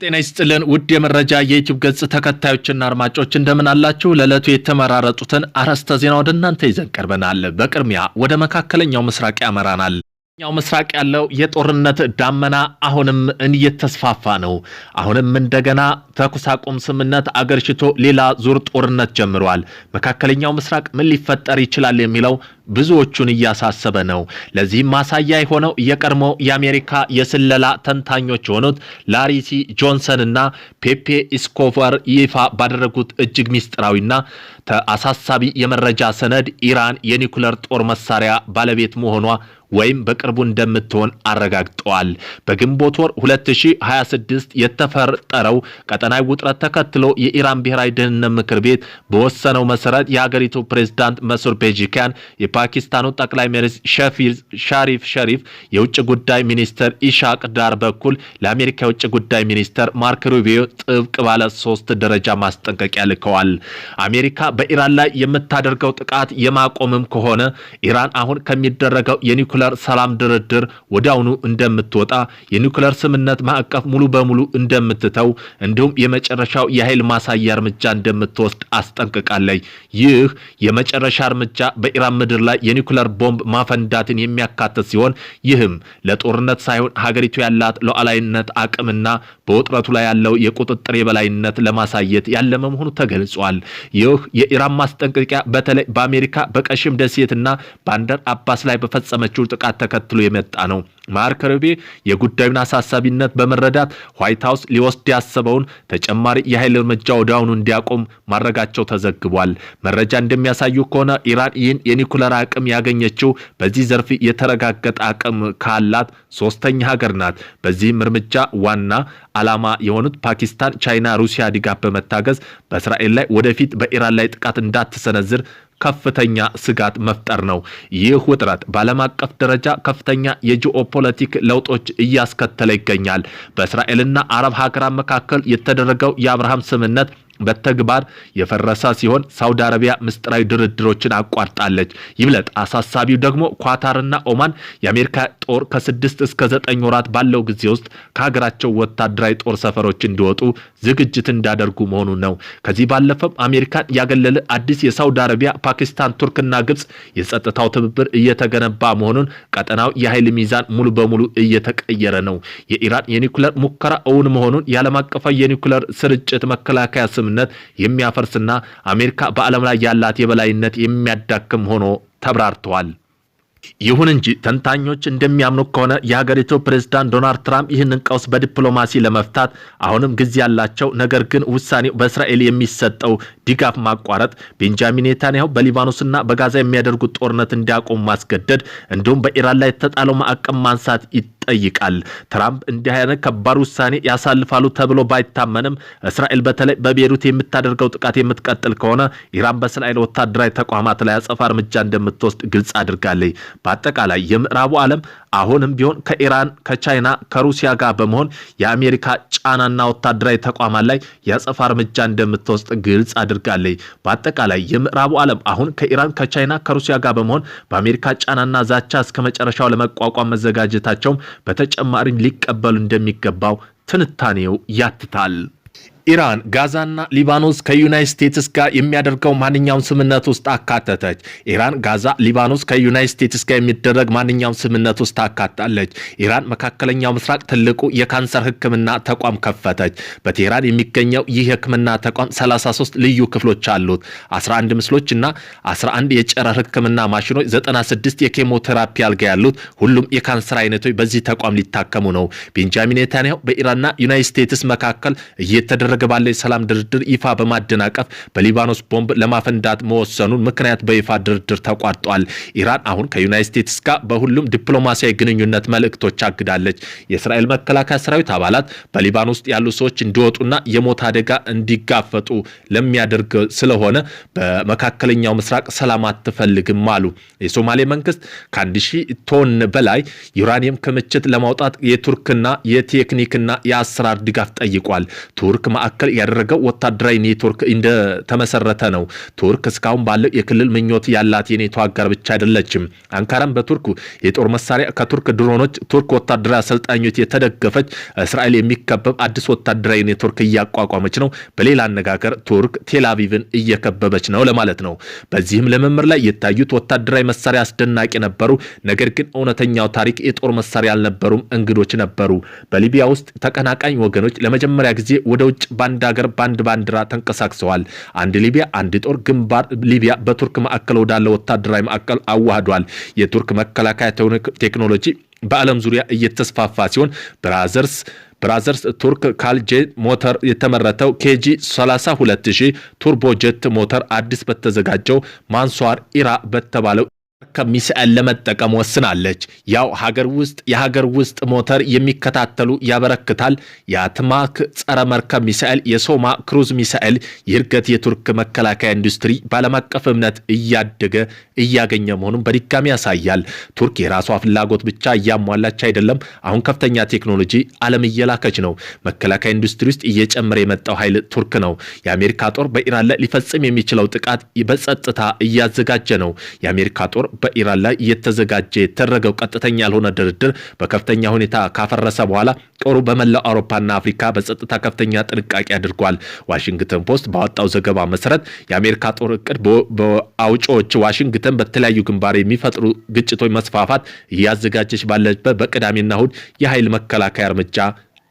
ጤና ይስጥልን ውድ የመረጃ የዩቲዩብ ገጽ ተከታዮችና አድማጮች እንደምን አላችሁ? ለዕለቱ የተመራረጡትን አርዕስተ ዜና ወደ እናንተ ይዘን ቀርበናል። በቅድሚያ ወደ መካከለኛው ምስራቅ ያመራናል። ምስራቅ ያለው የጦርነት ዳመና አሁንም እየተስፋፋ ነው። አሁንም እንደገና ተኩስ አቁም ስምምነት አገርሽቶ ሌላ ዙር ጦርነት ጀምሯል። መካከለኛው ምስራቅ ምን ሊፈጠር ይችላል የሚለው ብዙዎቹን እያሳሰበ ነው። ለዚህም ማሳያ የሆነው የቀድሞ የአሜሪካ የስለላ ተንታኞች የሆኑት ላሪሲ ጆንሰን እና ፔፔ ኢስኮቨር ይፋ ባደረጉት እጅግ ሚስጥራዊና አሳሳቢ የመረጃ ሰነድ ኢራን የኒኩለር ጦር መሳሪያ ባለቤት መሆኗ ወይም በቅርቡ እንደምትሆን አረጋግጠዋል። በግንቦት ወር 2026 የተፈጠረው ቀጠናዊ ውጥረት ተከትሎ የኢራን ብሔራዊ ደህንነት ምክር ቤት በወሰነው መሰረት የሀገሪቱ ፕሬዝዳንት መሱድ ፔዜሽኪያን የፓኪስታኑ ጠቅላይ ሚኒስትር ሻሪፍ ሸሪፍ የውጭ ጉዳይ ሚኒስትር ኢሻቅ ዳር በኩል ለአሜሪካ የውጭ ጉዳይ ሚኒስትር ማርክ ሩቢዮ ጥብቅ ባለ 3 ደረጃ ማስጠንቀቂያ ልከዋል። አሜሪካ በኢራን ላይ የምታደርገው ጥቃት የማቆምም ከሆነ ኢራን አሁን ከሚደረገው የኒኩለር ሰላም ድርድር ወዲያውኑ እንደምትወጣ የኒኩለር ስምምነት ማዕቀፍ ሙሉ በሙሉ እንደምትተው እንዲሁም የመጨረሻው የኃይል ማሳያ እርምጃ እንደምትወስድ አስጠንቅቃለች። ይህ የመጨረሻ እርምጃ በኢራን ምድር ላይ የኒኩለር ቦምብ ማፈንዳትን የሚያካትት ሲሆን ይህም ለጦርነት ሳይሆን ሀገሪቱ ያላት ሉዓላዊነት አቅምና በውጥረቱ ላይ ያለው የቁጥጥር የበላይነት ለማሳየት ያለመ መሆኑ ተገልጿል። ይህ የኢራን ማስጠንቀቂያ በተለይ በአሜሪካ በቀሽም ደሴትና ባንደር አባስ ላይ በፈጸመችው ጥቃት ተከትሎ የመጣ ነው። ማርክ ሩቢዮ የጉዳዩን አሳሳቢነት በመረዳት ዋይት ሃውስ ሊወስድ ያሰበውን ተጨማሪ የኃይል እርምጃ ወዲያውኑ እንዲያቆም ማድረጋቸው ተዘግቧል። መረጃ እንደሚያሳዩ ከሆነ ኢራን ይህን የኒኩለር አቅም ያገኘችው በዚህ ዘርፍ የተረጋገጠ አቅም ካላት ሶስተኛ ሀገር ናት። በዚህም እርምጃ ዋና ዓላማ የሆኑት ፓኪስታን፣ ቻይና፣ ሩሲያ ድጋፍ በመታገዝ በእስራኤል ላይ ወደፊት በኢራን ላይ ጥቃት እንዳትሰነዝር ከፍተኛ ስጋት መፍጠር ነው። ይህ ውጥረት በዓለም አቀፍ ደረጃ ከፍተኛ የጂኦፖለቲክ ለውጦች እያስከተለ ይገኛል። በእስራኤልና አረብ ሀገራት መካከል የተደረገው የአብርሃም ስምምነት በተግባር የፈረሰ ሲሆን ሳውዲ አረቢያ ምስጢራዊ ድርድሮችን አቋርጣለች። ይብለጥ አሳሳቢው ደግሞ ኳታርና ኦማን የአሜሪካ ጦር ከ6 እስከ 9 ወራት ባለው ጊዜ ውስጥ ከሀገራቸው ወታደራዊ ጦር ሰፈሮች እንዲወጡ ዝግጅት እንዳደርጉ መሆኑ ነው። ከዚህ ባለፈም አሜሪካን ያገለለ አዲስ የሳውዲ አረቢያ፣ ፓኪስታን፣ ቱርክና ግብጽ የጸጥታው ትብብር እየተገነባ መሆኑን ቀጠናው የኃይል ሚዛን ሙሉ በሙሉ እየተቀየረ ነው። የኢራን የኒኩለር ሙከራ እውን መሆኑን የዓለም አቀፍ የኒኩለር ስርጭት መከላከያ ስምምነት የሚያፈርስና አሜሪካ በዓለም ላይ ያላት የበላይነት የሚያዳክም ሆኖ ተብራርተዋል። ይሁን እንጂ ተንታኞች እንደሚያምኑ ከሆነ የሀገሪቱ ፕሬዝዳንት ዶናልድ ትራምፕ ይህንን ቀውስ በዲፕሎማሲ ለመፍታት አሁንም ጊዜ ያላቸው፣ ነገር ግን ውሳኔው በእስራኤል የሚሰጠው ድጋፍ ማቋረጥ፣ ቤንጃሚን ኔታንያሁ በሊባኖስና በጋዛ የሚያደርጉት ጦርነት እንዲያቆሙ ማስገደድ እንዲሁም በኢራን ላይ የተጣለው ማዕቀብ ማንሳት ይጠይቃል። ትራምፕ እንዲህ አይነት ከባድ ውሳኔ ያሳልፋሉ ተብሎ ባይታመንም እስራኤል በተለይ በቤሩት የምታደርገው ጥቃት የምትቀጥል ከሆነ ኢራን በእስራኤል ወታደራዊ ተቋማት ላይ አጸፋ እርምጃ እንደምትወስድ ግልጽ አድርጋለች። በአጠቃላይ የምዕራቡ ዓለም አሁንም ቢሆን ከኢራን፣ ከቻይና፣ ከሩሲያ ጋር በመሆን የአሜሪካ ጫናና ወታደራዊ ተቋማት ላይ የአጸፋ እርምጃ እንደምትወስድ ግልጽ አድርጋለች። በአጠቃላይ የምዕራቡ ዓለም አሁን ከኢራን፣ ከቻይና፣ ከሩሲያ ጋር በመሆን በአሜሪካ ጫናና ዛቻ እስከ መጨረሻው ለመቋቋም መዘጋጀታቸውም በተጨማሪ ሊቀበሉ እንደሚገባው ትንታኔው ያትታል። ኢራን ጋዛና ሊባኖስ ከዩናይትድ ስቴትስ ጋር የሚያደርገው ማንኛውም ስምምነት ውስጥ አካተተች። ኢራን ጋዛ፣ ሊባኖስ ከዩናይትድ ስቴትስ ጋር የሚደረግ ማንኛውም ስምምነት ውስጥ አካታለች። ኢራን መካከለኛው ምስራቅ ትልቁ የካንሰር ሕክምና ተቋም ከፈተች። በቴህራን የሚገኘው ይህ የሕክምና ተቋም 33 ልዩ ክፍሎች አሉት። 11 ምስሎችና 11 የጨረር ሕክምና ማሽኖች፣ 96 የኬሞቴራፒ አልጋ ያሉት ሁሉም የካንሰር አይነቶች በዚህ ተቋም ሊታከሙ ነው። ቤንጃሚን ኔታንያሁ በኢራንና ዩናይትድ ስቴትስ መካከል እየተደረገ ባለ የሰላም ድርድር ይፋ በማደናቀፍ በሊባኖስ ቦምብ ለማፈንዳት መወሰኑን ምክንያት በይፋ ድርድር ተቋርጧል። ኢራን አሁን ከዩናይትድ ስቴትስ ጋር በሁሉም ዲፕሎማሲያዊ ግንኙነት መልእክቶች አግዳለች። የእስራኤል መከላከያ ሰራዊት አባላት በሊባኖስ ውስጥ ያሉ ሰዎች እንዲወጡና የሞት አደጋ እንዲጋፈጡ ለሚያደርግ ስለሆነ በመካከለኛው ምስራቅ ሰላም አትፈልግም አሉ። የሶማሌ መንግስት ከ1000 ቶን በላይ ዩራኒየም ክምችት ለማውጣት የቱርክና የቴክኒክና የአሰራር ድጋፍ ጠይቋል። ቱርክ ማዕከል ያደረገው ወታደራዊ ኔትወርክ እንደተመሰረተ ነው። ቱርክ እስካሁን ባለው የክልል ምኞት ያላት የኔቶ አጋር ብቻ አይደለችም። አንካራም በቱርክ የጦር መሳሪያ ከቱርክ ድሮኖች ቱርክ ወታደራዊ አሰልጣኞች የተደገፈች እስራኤል የሚከበብ አዲስ ወታደራዊ ኔትወርክ እያቋቋመች ነው። በሌላ አነጋገር ቱርክ ቴልአቪቭን እየከበበች ነው ለማለት ነው። በዚህም ልምምር ላይ የታዩት ወታደራዊ መሳሪያ አስደናቂ ነበሩ። ነገር ግን እውነተኛው ታሪክ የጦር መሳሪያ ያልነበሩም እንግዶች ነበሩ። በሊቢያ ውስጥ ተቀናቃኝ ወገኖች ለመጀመሪያ ጊዜ ወደ ውጭ ባንድ ሀገር ባንድ ባንዲራ ተንቀሳቅሰዋል። አንድ ሊቢያ አንድ ጦር ግንባር ሊቢያ በቱርክ ማዕከል ወዳለ ወታደራዊ ማዕከል አዋህዷል። የቱርክ መከላከያ ቴክኖሎጂ በዓለም ዙሪያ እየተስፋፋ ሲሆን ብራዘርስ ቱርክ ካልጄት ሞተር የተመረተው ኬጂ 32000 ቱርቦጀት ሞተር አዲስ በተዘጋጀው ማንሷር ኢራ በተባለው ከሚሳኤል ለመጠቀም ወስናለች። ያው የሀገር ውስጥ ሞተር የሚከታተሉ ያበረክታል። የአትማክ ጸረ መርከብ ሚሳኤል፣ የሶማ ክሩዝ ሚሳኤል ይርገት የቱርክ መከላከያ ኢንዱስትሪ ባለም አቀፍ እምነት እያገኘ መሆኑን በድጋሚ ያሳያል። ቱርክ የራሷ ፍላጎት ብቻ እያሟላች አይደለም፣ አሁን ከፍተኛ ቴክኖሎጂ ዓለም እየላከች ነው። መከላከያ ኢንዱስትሪ ውስጥ እየጨመረ የመጣው ኃይል ቱርክ ነው። የአሜሪካ ጦር በኢራን ላይ ሊፈጽም የሚችለው ጥቃት በጸጥታ እያዘጋጀ ነው። የአሜሪካ ጦር በኢራን ላይ እየተዘጋጀ የተደረገው ቀጥተኛ ያልሆነ ድርድር በከፍተኛ ሁኔታ ካፈረሰ በኋላ ጦሩ በመላው አውሮፓና አፍሪካ በጸጥታ ከፍተኛ ጥንቃቄ አድርጓል። ዋሽንግተን ፖስት ባወጣው ዘገባ መሰረት የአሜሪካ ጦር እቅድ በአውጪዎች ዋሽንግተን በተለያዩ ግንባር የሚፈጥሩ ግጭቶች መስፋፋት እያዘጋጀች ባለበት በቅዳሜና እሁድ የኃይል መከላከያ እርምጃ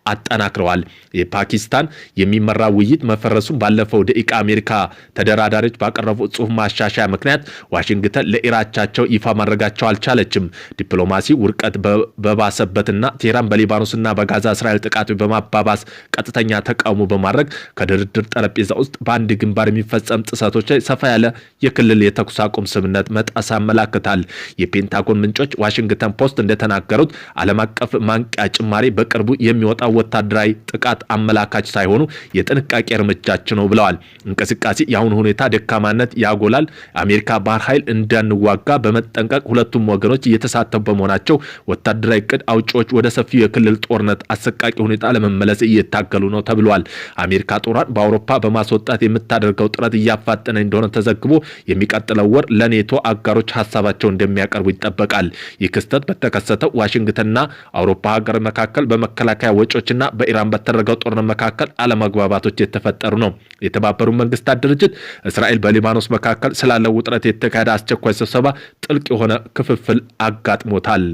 አጠናክረዋል። የፓኪስታን የሚመራ ውይይት መፈረሱን ባለፈው ደቂቃ አሜሪካ ተደራዳሪዎች ባቀረቡት ጽሑፍ ማሻሻያ ምክንያት ዋሽንግተን ለኢራቻቸው ይፋ ማድረጋቸው አልቻለችም። ዲፕሎማሲ ውድቀት በባሰበትና ቴህራን በሊባኖስና በጋዛ እስራኤል ጥቃቶች በማባባስ ቀጥተኛ ተቃውሞ በማድረግ ከድርድር ጠረጴዛ ውስጥ በአንድ ግንባር የሚፈጸም ጥሰቶች ላይ ሰፋ ያለ የክልል የተኩስ አቁም ስምምነት መጣስ ያመላክታል። የፔንታጎን ምንጮች ዋሽንግተን ፖስት እንደተናገሩት ዓለም አቀፍ ማንቂያ ጭማሪ በቅርቡ የሚወጣ ወታደራዊ ጥቃት አመላካች ሳይሆኑ የጥንቃቄ እርምጃቸው ነው ብለዋል። እንቅስቃሴ የአሁኑ ሁኔታ ደካማነት ያጎላል። አሜሪካ ባህር ኃይል እንዳንዋጋ በመጠንቀቅ ሁለቱም ወገኖች እየተሳተፉ በመሆናቸው ወታደራዊ እቅድ አውጪዎች ወደ ሰፊው የክልል ጦርነት አሰቃቂ ሁኔታ ለመመለስ እየታገሉ ነው ተብሏል። አሜሪካ ጦሯን በአውሮፓ በማስወጣት የምታደርገው ጥረት እያፋጠነ እንደሆነ ተዘግቦ የሚቀጥለው ወር ለኔቶ አጋሮች ሀሳባቸው እንደሚያቀርቡ ይጠበቃል። ይህ ክስተት በተከሰተው ዋሽንግተንና አውሮፓ ሀገር መካከል በመከላከያ ወጪዎችና በኢራን በተደረገው ጦርነት መካከል አለመግባባቶች የተፈጠሩ ነው። የተባበሩት መንግስታት ድርጅት እስራኤል በሊባኖስ መካከል ስላለው ውጥረት የተካሄደ አስቸኳይ ስብሰባ ጥልቅ የሆነ ክፍፍል አጋጥሞታል።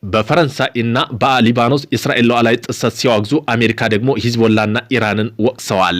በፈረንሳይና በሊባኖስ እስራኤል ሉዓላዊ ጥሰት ሲያወግዙ አሜሪካ ደግሞ ሂዝቦላና ኢራንን ወቅሰዋል።